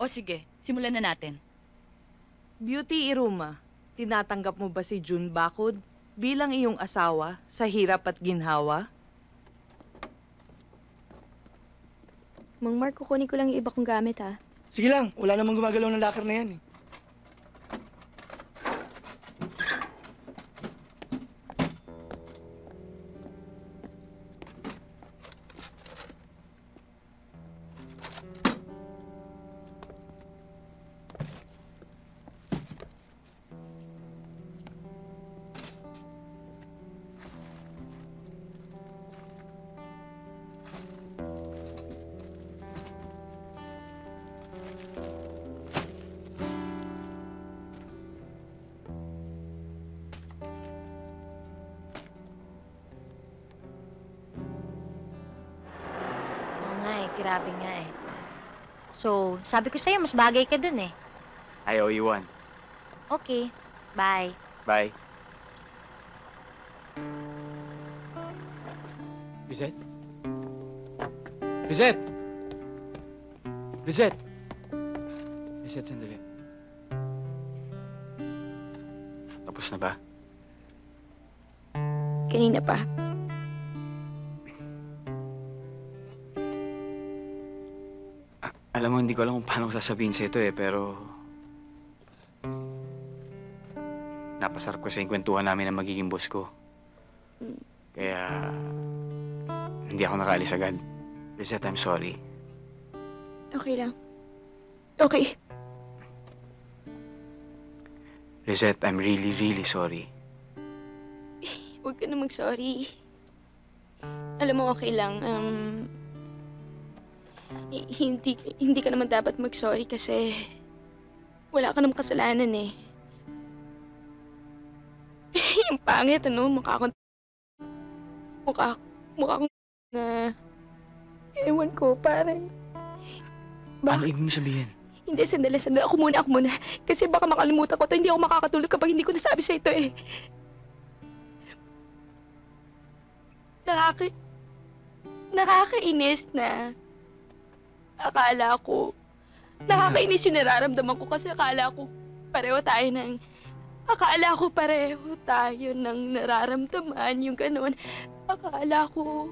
O sige, simulan na natin. Beauty Iruma, tinatanggap mo ba si June Bakod bilang iyong asawa sa hirap at ginhawa? Mang Mark, kukunin ko lang yung iba kong gamit, ha? Sige lang, wala namang gumagalaw ng locker na yan eh. Oo nga eh, grabe nga eh. So, sabi ko sa'yo, mas bagay ka dun eh. I owe you one. Okay, bye. Bye. Lizette? Lizette! Lizette! Lizette, sandali. Tapos na ba? Kanina pa. Alam mo, hindi ko alam kung paano ko sasabihin sa ito eh, pero... napasarap ko sa yung kwentuhan namin na magiging boss ko. Kaya... hindi ako nakaalis agad. Lizette, I'm sorry. Okay lang. Okay. Lizette, I'm really, really sorry. Huwag ka na mag-sorry. Alam mo, okay lang. Hindi ka naman dapat mag-sorry kasi wala ka namang kasalanan eh. Yung pangit, ano? Mukha akong na... Ewan ko, parang... Ano ibig mo sabihin? Hindi, sandali. Ako muna. Kasi baka makalimutan ko to. Hindi ako makakatulog kapag hindi ko nasabi sa ito eh. Nakakainis na akala ko, nakakainis yung nararamdaman ko kasi akala ko pareho tayo ng nararamdaman, yung ganun. Akala ko,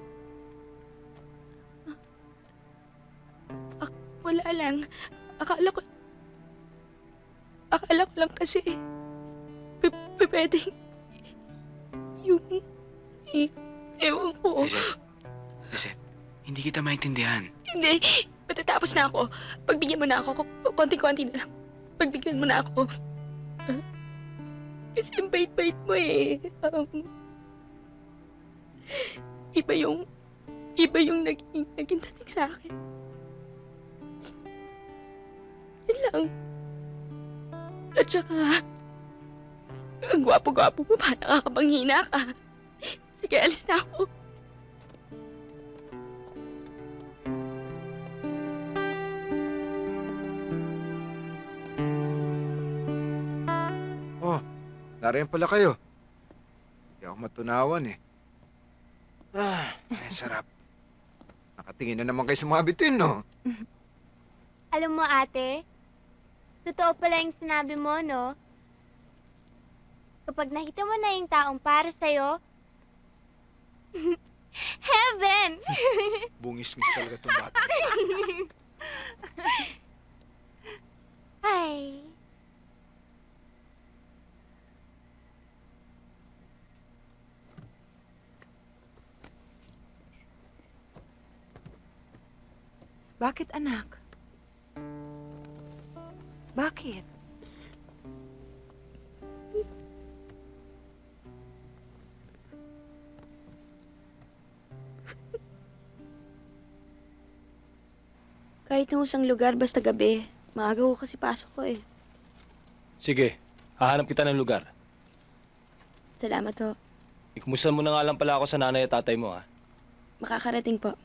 wala lang. Akala ko lang kasi, pwedeng, ewan ko. Lizette, hindi kita maintindihan. Hindi, matatapos na ako. Pagbigyan mo na ako, konti-konti na lang. Pagbigyan mo na ako. Kasi yung bait-bait mo eh. Iba yung naging dating sa akin. Yun lang. At saka, ang gwapo-gwapo mo pa, nakakapanghina ka. Sige, alis na ako. Nariyan pala kayo. Hindi ako matunawan eh. Sarap. Nakatingin na naman kayo sa mga bitin, no? Alam mo, ate, totoo pala yung sinabi mo, no? Kapag nakita mo na yung taong para sa'yo, heaven! Bungis-ngis talaga itong bata. Ay... Bakit, anak? Bakit? Kahit nung isang lugar, basta gabi. Maaga ko kasi pasok ko eh. Sige, hahanap kita ng lugar. Salamat ho. Ikumusta mo na nga lang pala ako sa nanay at tatay mo, ha? Makakarating po.